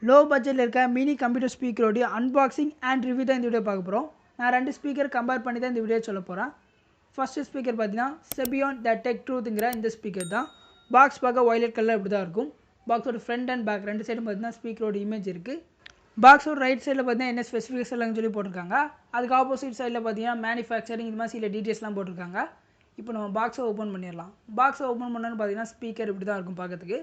Low பட்ஜெட்டில் இருக்க mini computer ஸ்பீக்கரோடைய அன்பாக்சிங் அண்ட் ரிவ்யூ தான் இந்த வீடியோ பார்க்க போகிறோம். நான் 2 ஸ்பீக்கர் கம்பேர் பண்ணி தான் இந்த வீடியோ சொல்ல போகிறேன். ஃபஸ்ட்டு ஸ்பீக்கர் பார்த்தீங்கன்னா செபியான் த டெக் ட்ரூத்துங்கிற இந்த ஸ்பீக்கர் தான். பாக்ஸ் பார்க்க வயலட் கலர் இப்படி தான் இருக்கும். பாக்ஸோட ஃப்ரண்ட் அண்ட் பேக் 2 சைடும் பார்த்தீங்கன்னா ஸ்பீக்கரோட இமேஜ் இருக்குது. பாக்ஸோட ரைட் சைடில் பார்த்தீங்கன்னா என்ன ஸ்பெசிஃபிகேஷன் சொல்லி போட்டிருக்காங்க. அதுக்கு ஆப்போசிட் சைடில் பார்த்தீங்கன்னா மேனுஃபேக்சரிங் இந்த மாதிரி சில டீட்டெயில்ஸ்லாம் போட்டிருக்காங்க. இப்போ நம்ம பாக்ஸை ஓப்பன் பண்ணிடலாம். பாக்ஸை ஓப்பன் பண்ணோன்னு பார்த்தீங்கன்னா ஸ்பீக்கர் இப்படி தான் இருக்கும் பார்க்கறதுக்கு.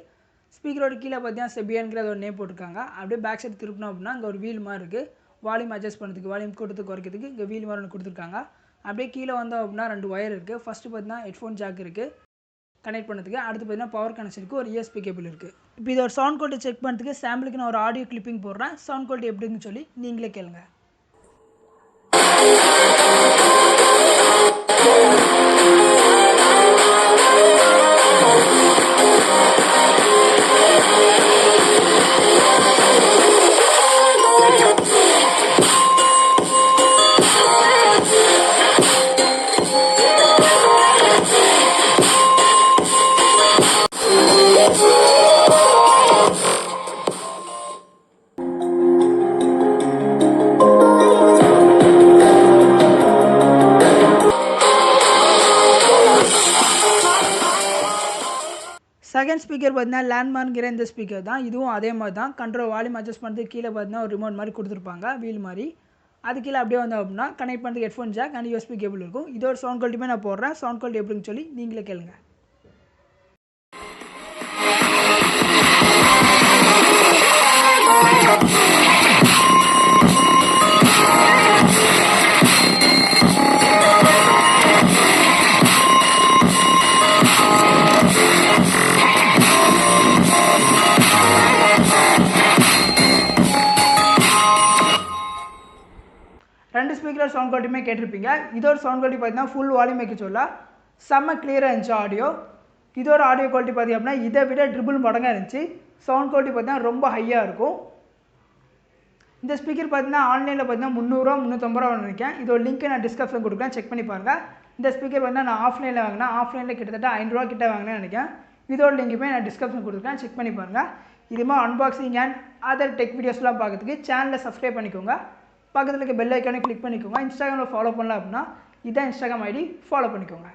ஸ்பீக்கரோட கீழே பார்த்தீங்கன்னா செபியான்கிற ஒரு நேம் போட்டிருக்காங்க. அப்படியே பேக் சைடு திருப்பினோம் அப்படின்னா இங்கே ஒரு வீல் மாதிரி இருக்குது. வால்யூம் அட்ஜஸ்ட் பண்ணுறதுக்கு, வால்யூம் கொடுத்து குறைக்கிறதுக்கு இங்கே வீல் மாதிரி ஒன்று கொடுத்துருக்காங்க. அப்படியே கீழே வந்தோம் அப்படின்னா 2 ஒயர் இருக்குது. ஃபஸ்ட்டு பார்த்தீங்கன்னா ஹெட்ஃபோன் ஜாக் இருக்குது கனெக்ட் பண்ணுறதுக்கு. அடுத்து பார்த்தீங்கன்னா பவர் கனெக்ஷனுக்கு ஒரு யூஎஸ்பி கேபிள் இருக்குது. இப்போ இதோட சவுண்ட் குவாலிட்டி செக் பண்ணுறதுக்கு சாம்பிளுக்கு நான் ஒரு ஆடியோ கிளிப்பிங் போடுறேன். சவுண்ட் குவாலிட்டி எப்படின்னு சொல்லி நீங்களே கேளுங்க. செகண்ட் ஸ்பீக்கர் பார்த்தீங்கன்னா லேண்ட்மார்க்கிற இந்த ஸ்பீக்கர் தான். இதுவும் அதே மாதிரி தான். கண்ட்ரோல் வால்யூம் அட்ஜஸ்ட் பண்ணுறதுக்கு கீழே பார்த்தீங்கன்னா ஒரு ரிமோட் மாதிரி கொடுத்துருப்பாங்க, வீல் மாதிரி. அது கீழே அப்படியே வந்தோம் அப்படின்னா கனெக்ட் பண்ணுறதுக்கு headphone jack and USB cable இருக்கும். இதோட சவுண்ட் குவாலிட்டியுமே நான் போடுறேன். சவுண்ட் குவாலிட்டி எப்படின்னு சொல்லி நீங்களே கேளுங்க. ரெண்டு ஸ்பீக்கர் சவுண்ட் குவாலிட்டியுமே கேட்டிருப்பீங்க. இதோட சவுண்ட் குவாலிட்டி பார்த்தீங்கன்னா ஃபுல் வால்யூம் வைக்க சொல்ல செம்ம கிளியராக இருந்துச்சு ஆடியோ. இதோட ஆடியோ குவாலிட்டி பார்த்திங்க அப்படின்னா இதை விட ட்ரிபிள் மடங்காக இருந்துச்சு. சவுண்ட் குவாலிட்டி பார்த்தீங்கன்னா ரொம்ப ஹையாக இருக்கும். இந்த ஸ்பீக்கர் பார்த்தீங்கன்னா ஆன்லைனில் பார்த்தீங்கன்னா 300 350 ரூபா நினைக்கிறேன். இதோட லிங்க்கை நான் டிஸ்கிரிப்ஷன் கொடுக்குறேன், செக் பண்ணி பாருங்கள். இந்த ஸ்பீக்கர் பார்த்தீங்கன்னா நான் ஆஃப்லைனில் வாங்கினேன். ஆஃப்லைனில் கிட்டத்தட்ட 500 ரூபா கிட்ட வாங்கினேன்னு நினைக்கிறேன். இதோட லிங்க்குமே நான் டிஸ்கிரிப்ஷன் கொடுக்குறேன், செக் பண்ணி பாருங்கள். இதுமாதிரி அன்பாக்சிங் அண்ட் அதர் டெக் வீடியோஸ்லாம் பார்க்கறதுக்கு சேனலை சப்ஸ்கிரைப் பண்ணிக்கோங்க. பக்கத்தில் இருக்க பெல் ஐக்கானே கிளிக் பண்ணிக்கோங்க. இன்ஸ்டாகிராமில் ஃபாலோ பண்ணல அப்படின்னா இதான் இன்ஸ்டாகிராம் ஐடி, ஃபாலோ பண்ணிக்கோங்க.